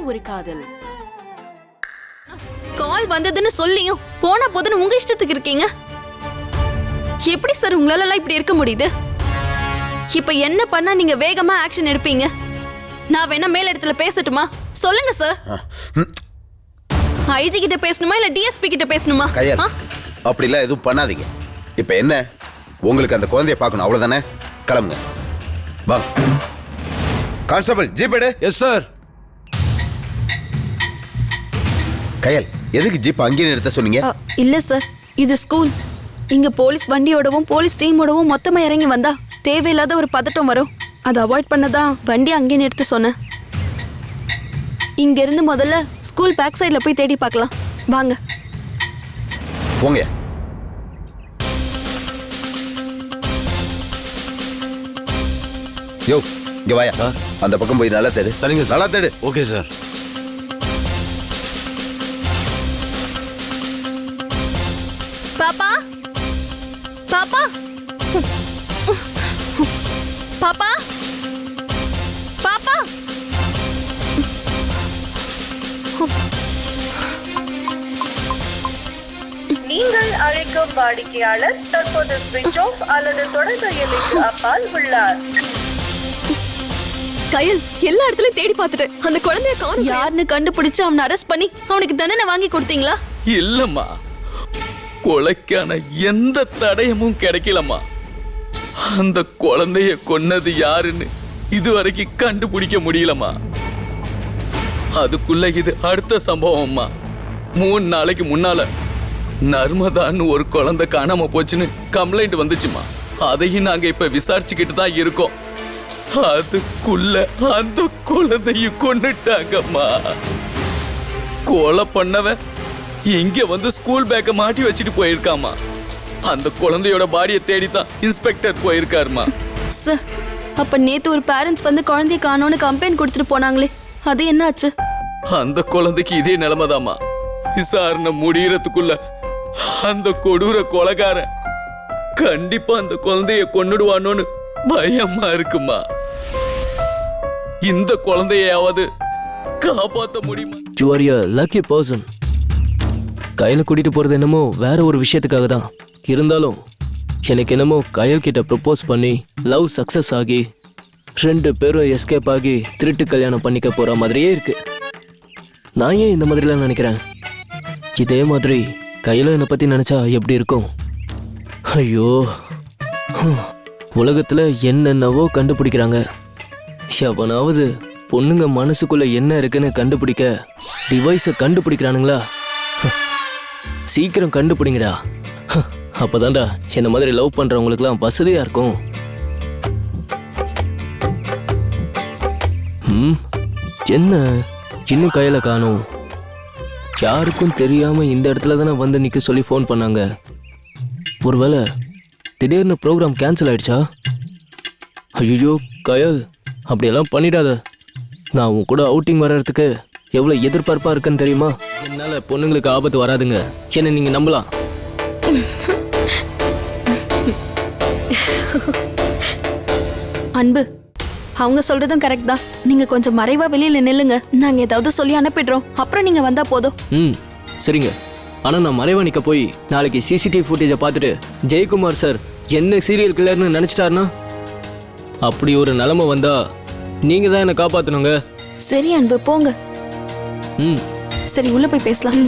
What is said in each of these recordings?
ஒரு காதல். கால் வந்ததுன்னு சொல்லியும் போன போதுன்னு உங்க இஷ்டத்துக்கு இருக்கீங்க. எப்படி சார் உங்களால எல்லாம் இப்படி இருக்க முடியுது? இப்ப என்ன பண்ணா நீங்க வேகமா ஆக்ஷன் எடுப்பீங்க? நான் வேணா மேல் இடத்துல பேசட்டுமா? சொல்லுங்க சார். ஐஜி கிட்ட பேசணுமா இல்ல டிஎஸ்பி கிட்ட பேசணுமா? அப்படிலாம் எதுவும் பண்ணாதீங்க. இப்ப என்ன, உங்களுக்கு அந்த குழந்தைய பார்க்கணும் அவ்வளவுதானே? கிளம்புங்க. வா கான்ஸ்டபிள், ஜீப் எடு. Yes sir. கயல், எதுக்கு ஜீப் அங்கேயே நிறுத்த சொன்னீங்க? இல்ல சார், இது ஸ்கூல். இங்க போலீஸ் வண்டியோடவும் போலீஸ் டீமோடவும் மொத்தமா இறங்கி வந்தா தேவையில்லாத ஒரு பதட்டம் வரும். அதை அவாய்ட் பண்ணதான் வண்டி அங்கேயே நிறுத்த சொன்னேன். இங்க இருந்து முதல்ல ஸ்கூல் பேக் சைட்ல போய் தேடி பார்க்கலாம். வாங்க போங்க. யோ, இங்க வாயா. அந்த பக்கம் போய் நல்லா தேடு. சரிங்க சார். நல்லா தேடு. Okay sir. பாப்பா, பாப்பா, பாப்பா, பாப்பா. நீங்கள் அழைக்கும் வாடிக்கையாளர் தற்போது ஸ்விட்ச் ஆஃப் அல்லது தொடர்பு எல்லைக்கு அப்பால் உள்ளார். கயல், எல்லா இடத்துலயும் தேடி பார்த்துட்டு அந்த குழந்தைய காணோம். யாருன்னு கண்டுபிடிச்சு அவனை அரெஸ்ட் பண்ணி அவனுக்கு தண்டனை வாங்கி கொடுத்தீங்களா? இல்லம்மா, கொலைக்கான எந்த தடயமும் கிடைக்கலம்மா. அந்த குழந்தைய கொன்னது யாருன்னு இதுவரைக்கும் கண்டுபிடிக்க முடியலம்மா. அதுக்குள்ள இது அடுத்த சம்பவம்மா. 3 நாளைக்கு முன்னால நர்மதான்னு ஒரு குழந்தை காணாம போச்சுன்னு கம்ப்ளைண்ட் வந்துச்சுமா. அதையும் நாங்க இப்ப விசாரிச்சுக்கிட்டு தான் இருக்கோம். அதுக்குள்ள அந்த குழந்தைய கொன்னுட்டாங்கம்மா. கொலை பண்ணவன் இங்க வந்து ஸ்கூல் பேக்க மாட்டி வச்சுட்டு போயிருக்காமா. அந்த குழந்தையோட பாடியை தேடித்தான் இன்ஸ்பெக்டர் போயிருக்காருமா. சார், அப்ப நேத்து ஒரு பேரண்ட்ஸ் வந்து குழந்தைய காணோன்னு கம்ப்ளைண்ட் கொடுத்துட்டு போனாங்களே, அது என்ன ஆச்சு? அந்த குழந்தைக்கு இதே நிலைமைதாமா. விசாரணை முடியறதுக்குள்ள அந்த கொடூர கொலைகாரன் கண்டிப்பா அந்த குழந்தைய கொன்னுடுவானோன்னு பயமா இருக்குமா. இந்த குழந்தையாவது காப்பாற்ற முடியுமா? You are a lucky person. கையில கூட்டிட்டு போறது என்னமோ வேற ஒரு விஷயத்துக்காக தான். இருந்தாலும் எனக்கு என்னமோ கயல் கிட்ட ப்ரப்போஸ் பண்ணி லவ் சக்சஸ் ஆகி 2 பேரும் எஸ்கேப் ஆகி திருட்டு கல்யாணம் பண்ணிக்க போற மாதிரியே இருக்கு. நான் ஏன் இந்த மாதிரிலாம் நினைக்கிறேன்? இதே மாதிரி கையில என்னை பத்தி நினைச்சா எப்படி இருக்கும்? ஐயோ, உலகத்துல என்னென்னவோ கண்டுபிடிக்கிறாங்க. எவனாவது பொண்ணுங்க மனசுக்குள்ள என்ன இருக்குன்னு கண்டுபிடிக்க டிவைஸை கண்டுபிடிக்கிறானுங்களா? சீக்கிரம் கண்டுபிடிங்கடா. அப்பதான்டா என்ன மாதிரி லவ் பண்றவங்களுக்குலாம் வசதியா இருக்கும். என்ன இன்னும் கையில காணும்? யாருக்கும் தெரியாம இந்த இடத்துல தானே வந்து நிக்க சொல்லி ஃபோன் பண்ணாங்க. ஒருவேளை திடீர்னு ப்ரோக்ராம் கேன்சல் ஆயிடுச்சா? ஐயோ கயல், அப்படியெல்லாம் பண்ணிடாத. நான் உன் கூட அவுட்டிங் வர்றதுக்கு எவ்வளோ எதிர்பார்ப்பா இருக்குன்னு தெரியுமா? என்னால பொண்ணுங்களுக்கு ஆபத்து வராதுங்க, என்ன நீங்க நம்பலாம். அன்பு, அவங்க சொல்றதும் கரெக்ட் தான். நீங்க கொஞ்சம் மறைவா வெளியில நில்லுங்க. நாங்க ஏதாவது சொல்லி அனுப்பிடுறோம், அப்புறம் நீங்க வந்தா போதும். சரிங்க. ஆனா நான் மறைவா நிக்க போய் நாளைக்கு சிசிடிவி ஃபுட்டேஜை பார்த்துட்டு ஜெயக்குமார் சார் என்ன சீரியல் கில்லர்னு நினைச்சிட்டாருன்னா, அப்படி ஒரு நிலைமை வந்தா நீங்க தான் என்ன காப்பாத்தணுங்க. சரி அன்பு, போங்க. சரி, உள்ள போய் பேசலாம்.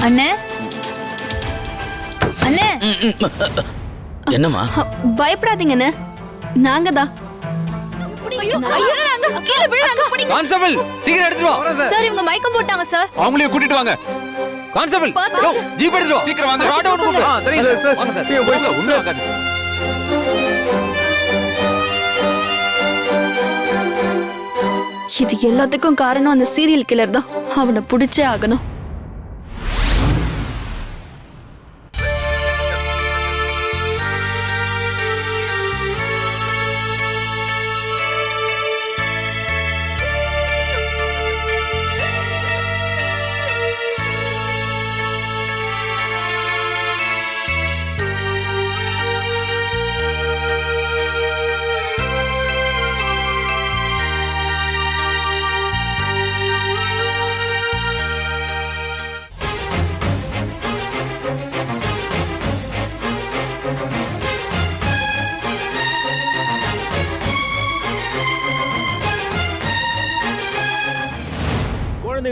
அண்ணே, அண்ணே. என்னம்மா? பயப்படாதீங்கண்ணே, நாங்க தான். கான்ஸ்டபிள், சீக்கிரம் எடுத்துட்டு வா. சார், இவங்க மயக்கம் போட்டாங்க சார். அவங்களையும் கூட்டிட்டு வாங்க. கான்ஸ்டபிள், ஜீப் எடுத்துட்டு வா. சீக்கிரம் வாங்க. ஆட்டோ ஒன்னு கூப்பிடு. சரி சார், வாங்க சார். போங்க, உள்ள வாங்க. இது எல்லாத்துக்கும் காரணம் அந்த சீரியல் கில்லர் தான். அவனை பிடிச்சே ஆகணும்.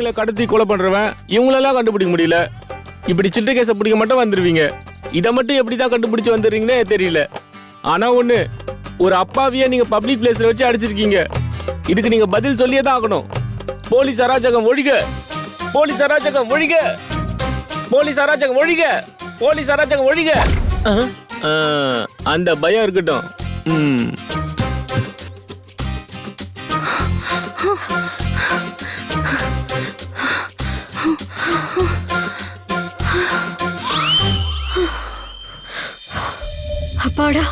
குழந்தைங்களை கடத்தி கொலை பண்றவன் இவங்களெல்லாம் கண்டுபிடிக்க முடியல. இப்படி சில்லறை கேஸை பிடிக்க மட்டும் வந்துருவீங்க. இதை மட்டும் எப்படி தான் கண்டுபிடிச்சு வந்துடுறீங்கன்னே தெரியல. ஆனா ஒண்ணு, ஒரு அப்பாவியா நீங்க பப்ளிக் பிளேஸ்ல வச்சு அடிச்சிருக்கீங்க. இதுக்கு நீங்க பதில் சொல்லியே தான் ஆகணும். போலீஸ் அராஜகம் ஒழிக, போலீஸ் அராஜகம் ஒழிக, போலீஸ் அராஜகம் ஒழிக, போலீஸ் அராஜகம் ஒழிக. அந்த பயம் இருக்கட்டும். அப்பாடா,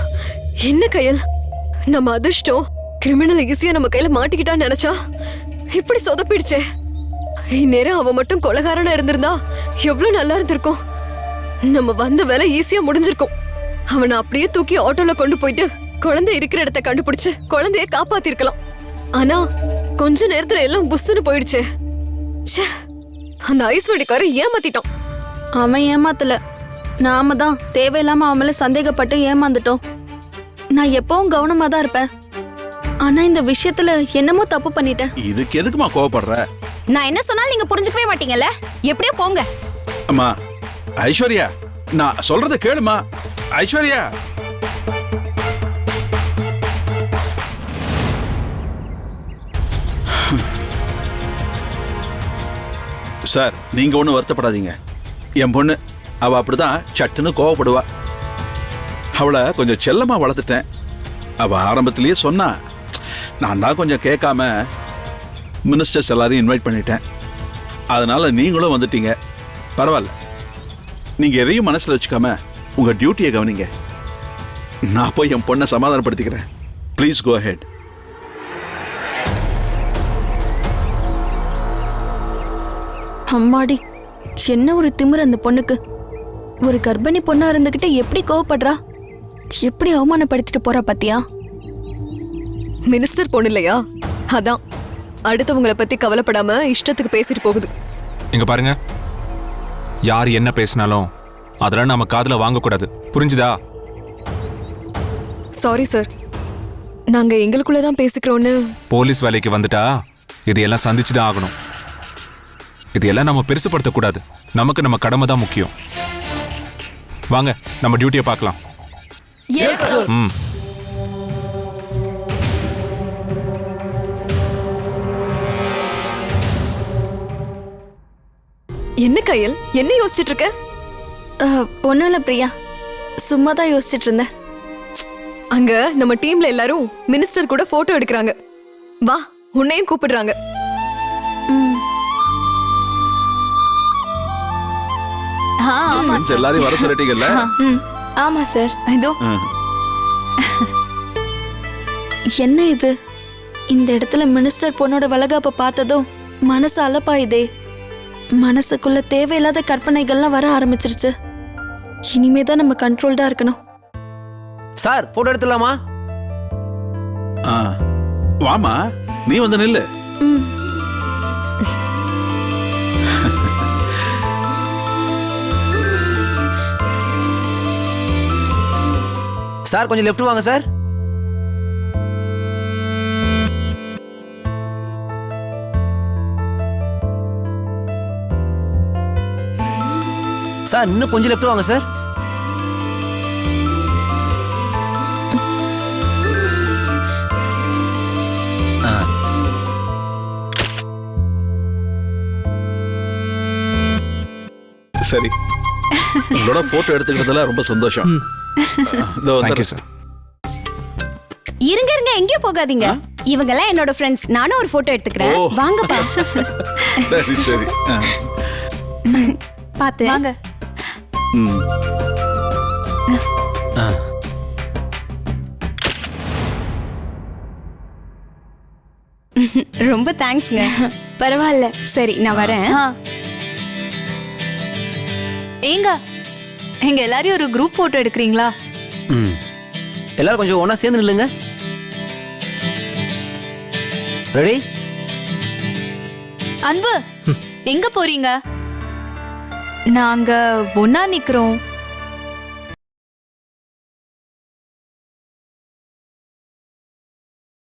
என்ன கையல், நம்ம அதிர்ஷ்டம் கிரிமினல் ஈஸியா நம்ம கையில மாட்டிக்கிட்டான்னு நினைச்சா இப்படி சொதப்பிடுச்சே. இந்நேரம் அவன் மட்டும் கொலைகாரனா இருந்திருந்தா எவ்வளவு நல்லா இருந்திருக்கும். நம்ம வந்த வேலை ஈஸியா முடிஞ்சிருக்கும். அவனை அப்படியே தூக்கி ஆட்டோல கொண்டு போயிட்டு குழந்தை இருக்கிற இடத்த கண்டுபிடிச்சு குழந்தைய காப்பாத்திருக்கலாம். ஆனா கொஞ்ச நேரத்துல எல்லாம் புஸ்ஸுன்னு போயிடுச்சே. அந்த ஐஸ் வடிக்காரன் ஏமாத்திட்டான். அவன் ஏமாத்தல, நாம தான் தேவையில்லாம அவன் மேல சந்தேகப்பட்டு ஏமாந்துட்டோம். நான் எப்பவும் கவனமா தான் இருப்பேன். ஆனா இந்த விஷயத்துல என்னமோ தப்பு பண்ணிட்டேன். இதுக்கு எதுக்குமா கோவப்படுற? நான் என்ன சொன்னாலும் நீங்க புரிஞ்சுக்கவே மாட்டீங்கல்ல. எப்படியோ போங்க. அம்மா ஐஸ்வர்யா, நான் சொல்றத கேளுமா. ஐஸ்வர்யா, சார் நீங்க ஒன்றும் வருத்தப்படாதீங்க. என் பொண்ணு அவ அப்படிதான் சட்டுன்னு கோவப்படுவா. அவளை கொஞ்சம் செல்லமா வளர்த்துட்டேன். அவ ஆரம்பத்திலேயே சொன்னா, நான் தான் கொஞ்சம் கேட்காம மினிஸ்டர்ஸ் எல்லாரையும் இன்வைட் பண்ணிட்டேன். அதனால நீங்களும் வந்துட்டீங்க. பரவாயில்ல, நீங்க எதையும் மனசுல வச்சுக்காம உங்க டியூட்டியை கவனிங்க. நான் போய் என் பொண்ணை சமாதானப்படுத்திக்கிறேன். Please go head. அம்மாடி, என்ன ஒரு திமிரு அந்த பொண்ணுக்கு. ஒரு கர்ப்பிணி பொண்ணா இருந்துகிட்டு எப்படி கோவப்படுறா, எப்படி அவமானப்படுத்திட்டு போறா பாத்தியா. மினிஸ்டர் பொண்ணு இல்லையா, அதான் அடுத்தவங்களை பத்தி கவலைப்படாம இஷ்டத்துக்கு பேசிட்டு போகுது. இங்க பாருங்க, யார் என்ன பேசினாலும் அதெல்லாம் நம்ம காதுல வாங்கக்கூடாது, புரிஞ்சுதா? சாரி சார், நாங்க எங்களுக்குள்ளதான் பேசிக்கிறோன்னு. போலீஸ் வேலைக்கு வந்துட்டா இது எல்லாம் சந்திச்சுதான் ஆகணும். இது எல்லாம் நம்ம பெருசுப்படுத்தக்கூடாது. நமக்கு நம்ம கடமை தான் முக்கியம். வாங்க நம்ம டியூட்டியை பார்க்கலாம். என்ன கையல், என்ன யோசிச்சுட்டு இருக்க? ஒன்னும் இல்ல பிரியா, சும்மா தான் யோசிச்சுட்டு இருந்தேன். அங்க நம்ம டீம்ல எல்லாரும் மினிஸ்டர் கூட போட்டோ எடுக்கிறாங்க. வா, உன்னையும் கூப்பிடுறாங்க. எல்லாரையும் வர சொல்லிட்டீங்கல்ல? ஆமா சார். இதோ. என்ன இது, இந்த இடத்துல மினிஸ்டர் பொண்ணோட வளகாப்ப பார்த்ததும் மனசு அலப்பாயுதே. மனசுக்குள்ள தேவையில்லாத கற்பனைகள்லாம் வர ஆரம்பிச்சிருச்சு. இனிமே தான் நம்ம கண்ட்ரோல்டா இருக்கணும். சார் போட்டோ எடுத்துலாமா? வாமா, நீ வந்து நில்லு. சார் கொஞ்சம் லெஃப்ட் வாங்க சார். சார் இன்னும் கொஞ்சம் லெஃப்ட் வாங்க சார். சரி, உங்களோட போட்டோ எடுத்துக்கிட்டதுல ரொம்ப சந்தோஷம். Thank you sir. இருங்க இருங்க, எங்கேயும் போகாதீங்க. இவங்க எல்லாம் என்னோட ஃப்ரெண்ட்ஸ். நானும் ஒரு போட்டோ எடுத்துக்கிறேன். வாங்கப்பா. சரி சரி, பாத்து வாங்க. ரொம்ப தேங்க்ஸ்ங்க. பரவாயில்ல. சரி நான் வரேன். ஏங்க, எங்க எல்லாரையும் ஒரு குரூப் போட்டோ எடுக்கிறீங்களா? எல்லாரும் கொஞ்சம் ஒண்ணா சேர்ந்து நில்லுங்க. ரெடி? அன்பு, எங்க போறீங்க? நாங்க ஒன்னா நிக்கிறோம்.